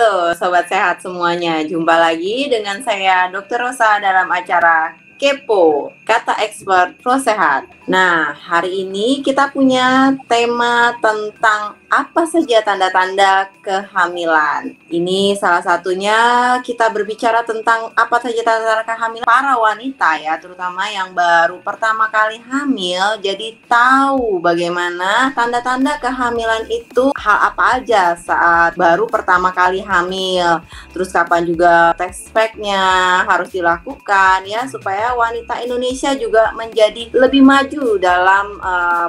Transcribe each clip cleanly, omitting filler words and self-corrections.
Halo Sobat Sehat semuanya, jumpa lagi dengan saya Dr. Rosa dalam acara Kepo, Kata Expert Pro Sehat. Nah, hari ini kita punya tema tentang apa saja tanda-tanda kehamilan. Ini salah satunya kita berbicara tentang apa saja tanda-tanda kehamilan para wanita ya, terutama yang baru pertama kali hamil. Jadi tahu bagaimana tanda-tanda kehamilan itu, hal apa aja saat baru pertama kali hamil. Terus kapan juga test packnya harus dilakukan ya, supaya wanita Indonesia juga menjadi lebih maju dalam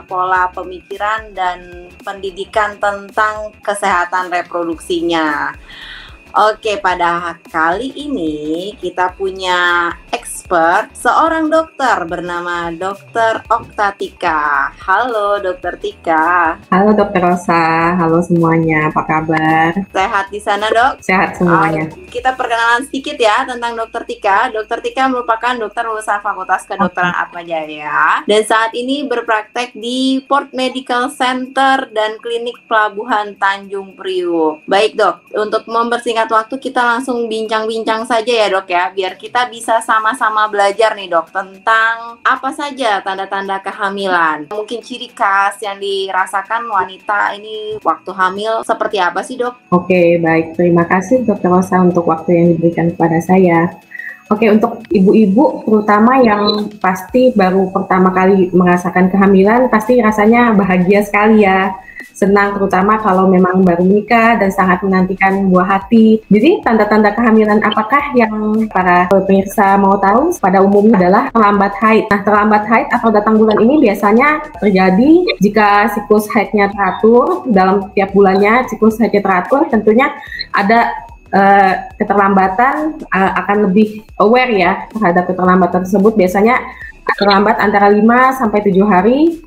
pola pemikiran dan pendidikan tentang kesehatan reproduksinya. Oke, pada kali ini kita punya expert, seorang dokter bernama Dr. Okta Tika. Halo Dr. Tika. Halo Dr. Rosa, halo semuanya, apa kabar? Sehat di sana dok? Sehat semuanya. Kita perkenalan sedikit ya tentang Dr. Tika. Dr. Tika merupakan dokter lulusan Fakultas Kedokteran Atmajaya dan saat ini berpraktek di Port Medical Center dan Klinik Pelabuhan Tanjung Priuk. Baik dok, untuk mempersingkat waktu kita langsung bincang-bincang saja ya dok ya, biar kita bisa sama-sama belajar nih dok tentang apa saja tanda-tanda kehamilan. Mungkin ciri khas yang dirasakan wanita ini waktu hamil seperti apa sih dok? Oke, baik. Terima kasih Dr. Rosa untuk waktu yang diberikan kepada saya. Oke, untuk ibu-ibu terutama yang pasti baru pertama kali merasakan kehamilan, pasti rasanya bahagia sekali ya. Senang terutama kalau memang baru menikah dan sangat menantikan buah hati. Jadi tanda-tanda kehamilan apakah yang para pemirsa mau tahu? Pada umumnya adalah terlambat haid. Nah, terlambat haid atau datang bulan ini biasanya terjadi jika siklus haidnya teratur. Dalam tiap bulannya siklus haidnya teratur, tentunya ada keterlambatan, akan lebih aware ya terhadap keterlambatan tersebut. Biasanya terlambat antara 5 sampai 7 hari.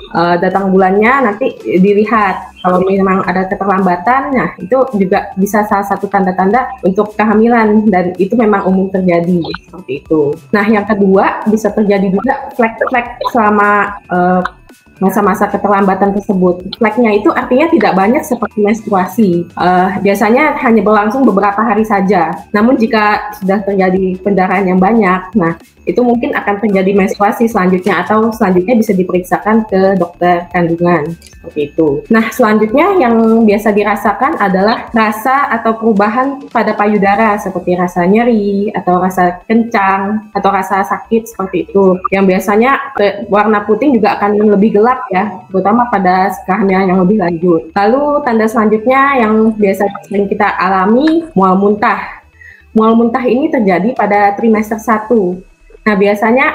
Datang bulannya nanti dilihat kalau memang ada keterlambatan, nah itu juga bisa salah satu tanda-tanda untuk kehamilan dan itu memang umum terjadi seperti itu. Nah, yang kedua bisa terjadi juga flek-flek selama masa-masa keterlambatan tersebut. Fleknya itu artinya tidak banyak seperti menstruasi. Biasanya hanya berlangsung beberapa hari saja. Namun jika sudah terjadi pendarahan yang banyak, nah itu mungkin akan terjadi menstruasi selanjutnya atau selanjutnya bisa diperiksakan ke dokter kandungan seperti itu. Nah, selanjutnya yang biasa dirasakan adalah rasa atau perubahan pada payudara seperti rasa nyeri atau rasa kencang atau rasa sakit seperti itu. Yang biasanya warna putih juga akan lebih gelap ya, terutama pada kehamilan yang lebih lanjut. Lalu tanda selanjutnya yang biasa sering kita alami, mual muntah. Mual muntah ini terjadi pada trimester 1. Nah, biasanya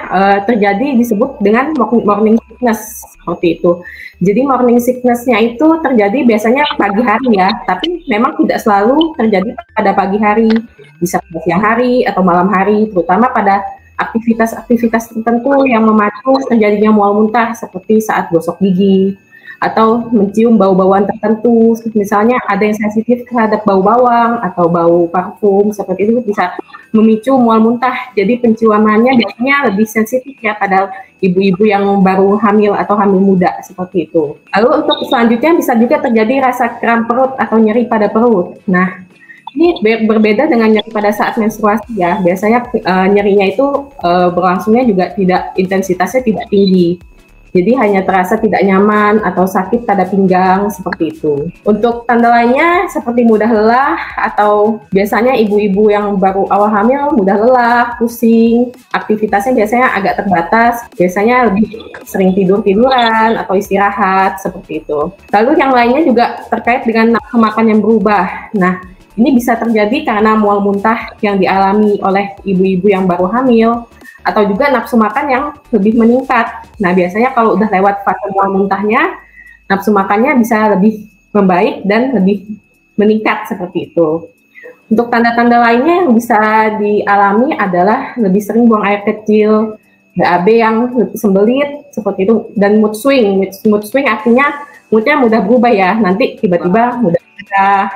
terjadi disebut dengan morning sickness seperti itu. Jadi morning sickness-nya itu terjadi biasanya pagi hari ya, tapi memang tidak selalu terjadi pada pagi hari, bisa pada siang hari atau malam hari, terutama pada aktivitas-aktivitas tertentu yang memacu terjadinya mual muntah seperti saat gosok gigi atau mencium bau-bauan tertentu, misalnya ada yang sensitif terhadap bau bawang atau bau parfum, seperti itu bisa memicu mual muntah. Jadi penciumannya biasanya lebih sensitif ya pada ibu-ibu yang baru hamil atau hamil muda seperti itu. Lalu untuk selanjutnya bisa juga terjadi rasa kram perut atau nyeri pada perut. Nah, ini berbeda dengan nyeri pada saat menstruasi ya. Biasanya nyerinya itu berlangsungnya juga intensitasnya tidak tinggi. Jadi hanya terasa tidak nyaman atau sakit pada pinggang seperti itu. Untuk tanda lainnya seperti mudah lelah atau biasanya ibu-ibu yang baru awal hamil mudah lelah, pusing, aktivitasnya biasanya agak terbatas, biasanya lebih sering tidur-tiduran atau istirahat seperti itu. Lalu yang lainnya juga terkait dengan nafsu makan yang berubah. Nah, ini bisa terjadi karena mual muntah yang dialami oleh ibu-ibu yang baru hamil, atau juga nafsu makan yang lebih meningkat. Nah, biasanya kalau udah lewat fase mual muntahnya, nafsu makannya bisa lebih membaik dan lebih meningkat seperti itu. Untuk tanda-tanda lainnya yang bisa dialami adalah lebih sering buang air kecil, BAB yang sembelit seperti itu, dan mood swing. Mood swing artinya moodnya mudah berubah ya, nanti tiba-tiba mudah marah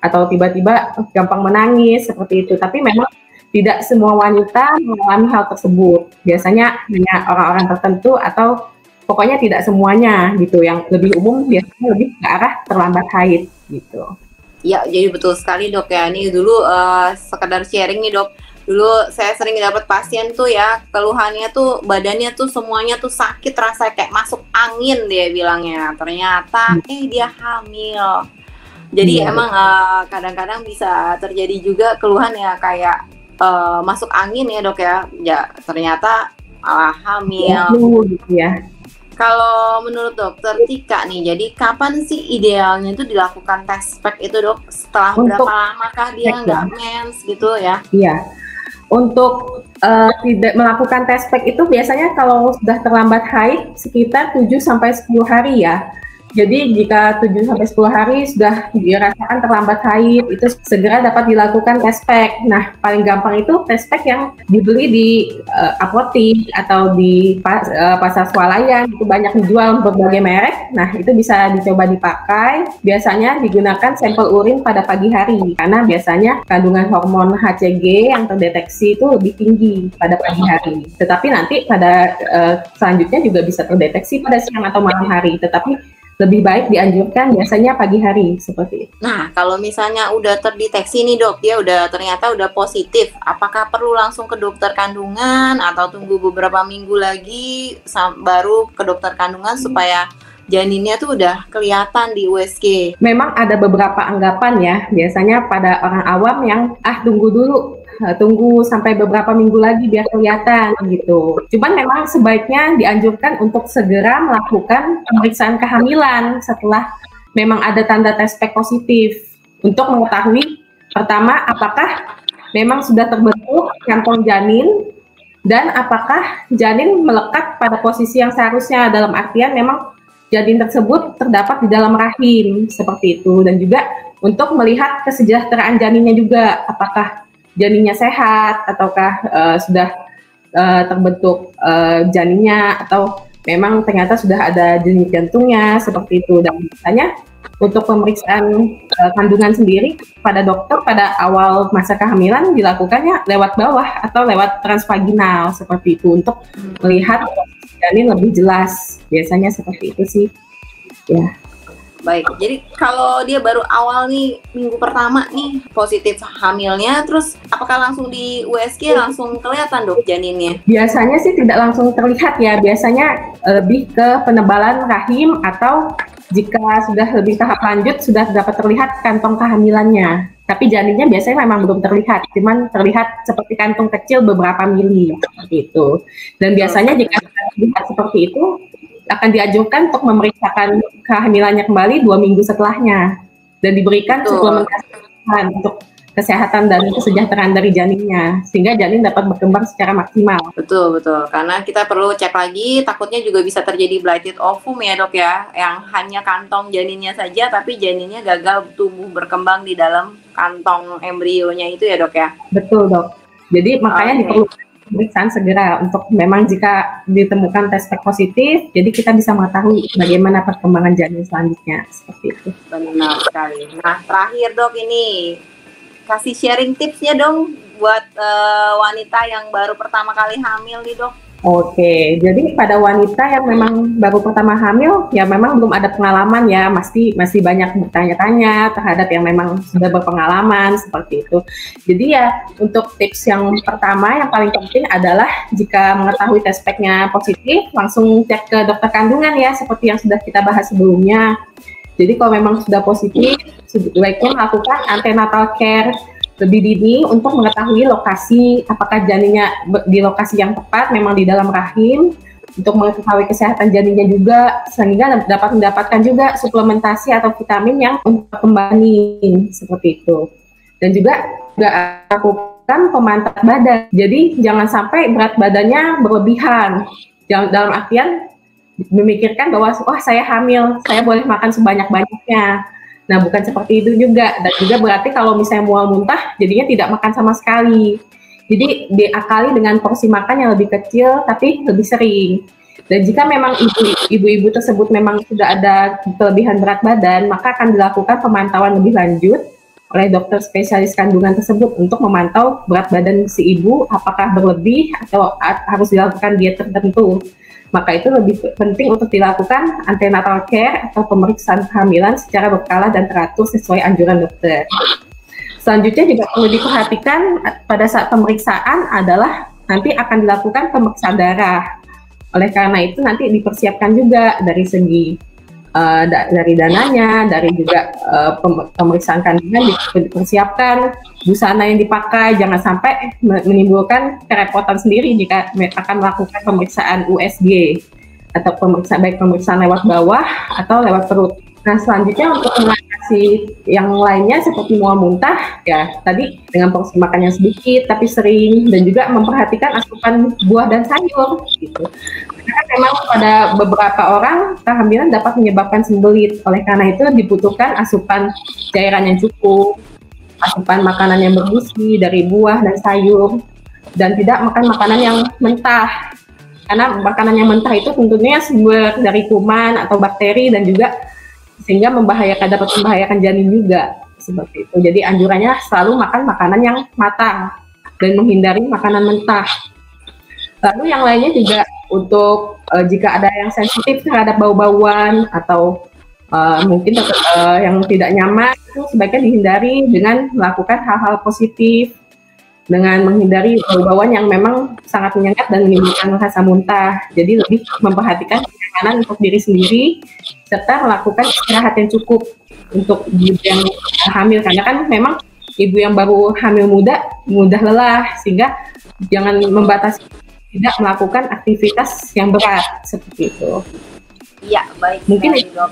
atau tiba-tiba gampang menangis seperti itu. Tapi memang tidak semua wanita mengalami hal tersebut. Biasanya hanya orang-orang tertentu atau pokoknya tidak semuanya gitu. Yang lebih umum biasanya lebih ke arah terlambat haid gitu. Ya, jadi betul sekali dok ya. Ini dulu sekedar sharing nih dok. Dulu saya sering dapat pasien tuh ya, keluhannya tuh badannya tuh semuanya tuh sakit, rasa kayak masuk angin dia bilangnya. Ternyata dia hamil. Jadi Iya, emang kadang-kadang bisa terjadi juga keluhan ya kayak masuk angin ya dok ya. Ya ternyata malah hamil. gitu ya. Kalau menurut dokter Tika nih, jadi kapan sih idealnya itu dilakukan tes pack itu dok? Setelah Untuk berapa lamakah dia cek ya, nggak mens gitu ya? iya. Untuk tidak melakukan test pack itu biasanya kalau sudah terlambat haid sekitar 7 sampai 10 hari ya. Jadi jika 7 sampai 10 hari sudah dirasakan terlambat haid, itu segera dapat dilakukan test pack. Nah, paling gampang itu test pack yang dibeli di apotik atau di pasar swalayan, itu banyak dijual berbagai merek. Nah, itu bisa dicoba dipakai. Biasanya digunakan sampel urin pada pagi hari karena biasanya kandungan hormon HCG yang terdeteksi itu lebih tinggi pada pagi hari. Tetapi nanti pada selanjutnya juga bisa terdeteksi pada siang atau malam hari. Tetapi lebih baik dianjurkan biasanya pagi hari seperti itu. Nah, kalau misalnya udah terdeteksi nih dok, dia ternyata udah positif, apakah perlu langsung ke dokter kandungan atau tunggu beberapa minggu lagi baru ke dokter kandungan supaya janinnya tuh udah kelihatan di USG? Memang ada beberapa anggapan ya, biasanya pada orang awam yang tunggu dulu, tunggu sampai beberapa minggu lagi biar kelihatan gitu. Cuman memang sebaiknya dianjurkan untuk segera melakukan pemeriksaan kehamilan setelah memang ada tanda tes pack positif untuk mengetahui pertama apakah memang sudah terbentuk kantong janin dan apakah janin melekat pada posisi yang seharusnya, dalam artian memang janin tersebut terdapat di dalam rahim seperti itu. Dan juga untuk melihat kesejahteraan janinnya juga, apakah janinnya sehat ataukah sudah terbentuk janinnya atau memang ternyata sudah ada denyut jantungnya seperti itu. Dan biasanya untuk pemeriksaan kandungan sendiri pada dokter pada awal masa kehamilan dilakukannya lewat bawah atau lewat transvaginal seperti itu untuk melihat janin lebih jelas. Biasanya seperti itu sih ya. Baik, jadi kalau dia baru awal nih minggu pertama nih positif hamilnya, terus apakah langsung di USG langsung kelihatan dok janinnya? Biasanya sih tidak langsung terlihat ya, biasanya lebih ke penebalan rahim atau jika sudah lebih tahap lanjut sudah dapat terlihat kantong kehamilannya. Tapi janinnya biasanya memang belum terlihat, cuman terlihat seperti kantung kecil beberapa mili seperti itu. Dan biasanya jika terlihat seperti itu akan diajukan untuk memeriksakan kehamilannya kembali 2 minggu setelahnya dan diberikan suplementasi untuk kesehatan dan kesejahteraan dari janinnya sehingga janin dapat berkembang secara maksimal. Betul, karena kita perlu cek lagi, takutnya juga bisa terjadi blighted ovum ya dok ya, yang hanya kantong janinnya saja tapi janinnya gagal tumbuh berkembang di dalam kantong embrionya itu ya dok ya. Betul dok, jadi makanya diperlukan pemeriksaan segera untuk memang jika ditemukan tes pack positif, jadi kita bisa mengetahui bagaimana perkembangan janin selanjutnya seperti itu. Benar sekali. Nah terakhir dok, ini kasih sharing tipsnya dong buat wanita yang baru pertama kali hamil nih dok. Oke, jadi pada wanita yang memang baru pertama hamil, ya memang belum ada pengalaman ya, masih banyak bertanya-tanya terhadap yang memang sudah berpengalaman seperti itu. Jadi ya untuk tips yang pertama yang paling penting adalah jika mengetahui test pack-nya positif, langsung cek ke dokter kandungan ya, seperti yang sudah kita bahas sebelumnya. Jadi kalau memang sudah positif, sebaiknya melakukan antenatal care lebih dini untuk mengetahui lokasi, apakah janinnya di lokasi yang tepat, memang di dalam rahim, untuk mengetahui kesehatan janinnya juga, sehingga dapat mendapatkan juga suplementasi atau vitamin yang untuk kembangin seperti itu. Dan juga lakukan pemantau badan, jadi jangan sampai berat badannya berlebihan, dalam artian memikirkan bahwa saya hamil, saya boleh makan sebanyak-banyaknya. Nah, bukan seperti itu juga. Dan juga berarti kalau misalnya mual muntah, jadinya tidak makan sama sekali. Jadi diakali dengan porsi makan yang lebih kecil, tapi lebih sering. Dan jika memang ibu-ibu tersebut memang sudah ada kelebihan berat badan, maka akan dilakukan pemantauan lebih lanjut oleh dokter spesialis kandungan tersebut untuk memantau berat badan si ibu apakah berlebih atau harus dilakukan diet tertentu. Maka itu lebih penting untuk dilakukan antenatal care atau pemeriksaan kehamilan secara berkala dan teratur sesuai anjuran dokter. Selanjutnya juga perlu diperhatikan pada saat pemeriksaan adalah nanti akan dilakukan pemeriksaan darah. Oleh karena itu nanti dipersiapkan juga dari segi dari dananya, dari juga pemeriksaan kandungan dipersiapkan, busana yang dipakai, jangan sampai menimbulkan kerepotan sendiri jika akan melakukan pemeriksaan USG atau baik pemeriksaan lewat bawah atau lewat perut. Nah, selanjutnya untuk mengatasi yang lainnya seperti mual muntah, ya tadi dengan porsi makan yang sedikit tapi sering, dan juga memperhatikan asupan buah dan sayur gitu. Karena memang pada beberapa orang kehamilan dapat menyebabkan sembelit, oleh karena itu dibutuhkan asupan cairan yang cukup, asupan makanan yang bergizi dari buah dan sayur, dan tidak makan makanan yang mentah. Karena makanan yang mentah itu tentunya sumber dari kuman atau bakteri dan juga sehingga dapat membahayakan janin juga seperti itu. Jadi anjurannya selalu makan makanan yang matang dan menghindari makanan mentah. Lalu yang lainnya juga untuk jika ada yang sensitif terhadap bau-bauan atau mungkin yang tidak nyaman, itu sebaiknya dihindari dengan melakukan hal-hal positif, dengan menghindari bau-bauan yang memang sangat menyengat dan menimbulkan rasa muntah. Jadi lebih memperhatikan kenyamanan untuk diri sendiri serta melakukan istirahat yang cukup untuk ibu yang hamil, karena kan memang ibu yang baru hamil mudah lelah, sehingga jangan membatasi tidak melakukan aktivitas yang berat seperti itu. Iya, baik. Mungkin Dok.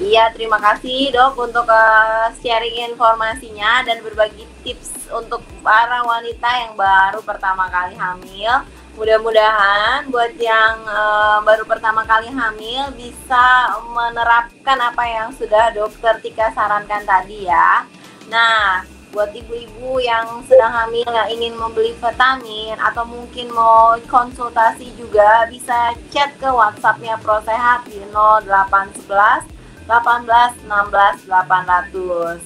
Iya, terima kasih Dok untuk sharing informasinya dan berbagi tips untuk para wanita yang baru pertama kali hamil. Mudah-mudahan buat yang baru pertama kali hamil bisa menerapkan apa yang sudah Dokter Tika sarankan tadi ya. Nah, buat ibu-ibu yang sedang hamil yang ingin membeli vitamin atau mungkin mau konsultasi juga bisa chat ke WhatsApp-nya ProSehat di 0811 18 16 800.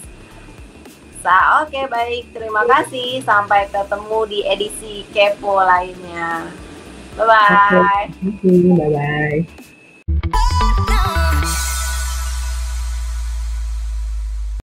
Oke, baik, terima kasih. Sampai ketemu di edisi Kepo lainnya. Bye-bye. Bye-bye.